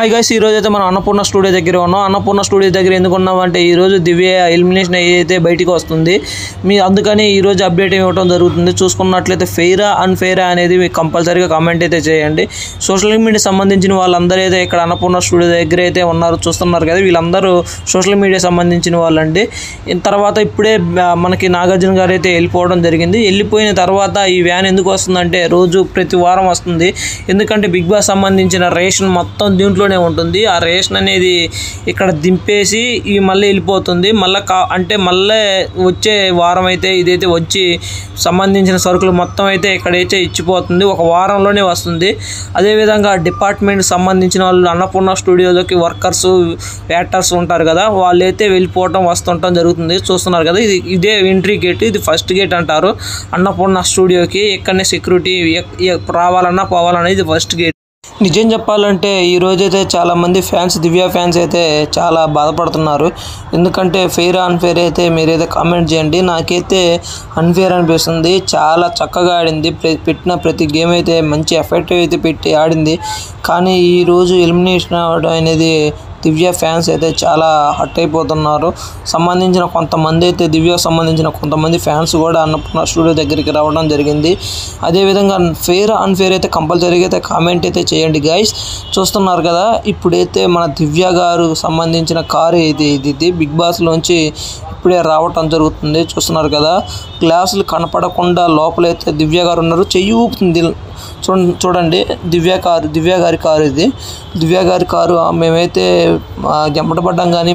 Hi guys, ఈరోజు అయితే మనం అన్నపూర్ణ స్టూడియో దగ్గర ఉన్నాం. అన్నపూర్ణ స్టూడియో దగ్గర ఎందుకు ఉన్నామంటే ఈరోజు దివ్య ఎలిమినేషన్ అయితే బయటికి వస్తుంది. అందుకని ఈరోజు అప్డేట్ ఇవ్వడం జరుగుతుంది. చూసుకున్నట్లయితే ఫెయిరా అన్ఫెయిరా అనేది మీకు కంపల్సరీగా కామెంట్ అయితే చేయండి. సోషల్ మీడియా సంబంధించిన వాళ్ళందరూ అయితే ఇక్కడ అన్నపూర్ణ స్టూడియో దగ్గర అయితే ఉన్నారు, చూస్తున్నారు కదా. వీళ్ళందరూ సోషల్ మీడియా సంబంధించిన వాళ్ళండి. తర్వాత ఇప్పుడే మనకి నాగార్జున గారు అయితే వెళ్ళిపోవడం జరిగింది. వెళ్ళిపోయిన తర్వాత ఈ వ్యాన్ ఎందుకు వస్తుందంటే రోజు ప్రతి వారం వస్తుంది. ఎందుకంటే బిగ్ బాస్ సంబంధించిన రేషన్ మొత్తం దీంట్లోనే ఉంటుంది. ఆ రేషన్ అనేది ఇక్కడ దింపేసి ఇవి మళ్ళీ వెళ్ళిపోతుంది. అంటే మళ్ళీ వచ్చే వారం అయితే ఇదైతే వచ్చి సంబంధించిన సరుకులు మొత్తం అయితే ఇక్కడైతే ఇచ్చిపోతుంది. ఒక వారంలోనే వస్తుంది. అదేవిధంగా డిపార్ట్మెంట్ సంబంధించిన వాళ్ళు అన్నపూర్ణ స్టూడియోలోకి వర్కర్స్ వేటర్స్ ఉంటారు కదా, వాళ్ళైతే వెళ్ళిపోవటం వస్తుండటం జరుగుతుంది. చూస్తున్నారు కదా, ఇదే ఎంట్రీ గేట్. ఇది ఫస్ట్ గేట్ అంటారు అన్నపూర్ణ స్టూడియోకి. ఇక్కడనే సెక్యూరిటీ రావాలన్నా పోవాలన్నా ఇది ఫస్ట్ గేట్. నిజం చెప్పాలంటే ఈరోజైతే చాలామంది ఫ్యాన్స్, దివ్య ఫ్యాన్స్ అయితే చాలా బాధపడుతున్నారు. ఎందుకంటే ఫెయిర్ అన్ఫెయిర్ అయితే మీరైతే కామెంట్ చేయండి. నాకైతే అన్ఫెయిర్ అనిపిస్తుంది. చాలా చక్కగా ఆడింది. పెట్టిన ప్రతి గేమ్ అయితే మంచి ఎఫెక్టివ్ అయితే పెట్టి ఆడింది. కానీ ఈరోజు ఎలిమినేషన్ అవ్వడం అనేది దివ్య ఫ్యాన్స్ అయితే చాలా హర్ట్ అయిపోతున్నారు. సంబంధించిన కొంతమంది అయితే దివ్యకు సంబంధించిన కొంతమంది ఫ్యాన్స్ కూడా అన్నపూర్ణ స్టూడియో దగ్గరికి రావడం జరిగింది. అదేవిధంగా ఫెయిర్ అన్ఫెయిర్ అయితే కంపల్సరీగా అయితే కామెంట్ అయితే చేయండి గైస్. చూస్తున్నారు కదా, ఇప్పుడైతే మన దివ్య గారు సంబంధించిన కారు ఇది బిగ్ బాస్లోంచి ఇప్పుడే రావటం జరుగుతుంది. చూస్తున్నారు కదా, గ్లాసులు కనపడకుండా లోపలైతే దివ్య గారు ఉన్నారు. చెయ్యి ఊపుతుంది. చూడండి, దివ్య గారి కారు ఇది. దివ్య గారి కారు. మేమైతే జంపటపడ్డాం కానీ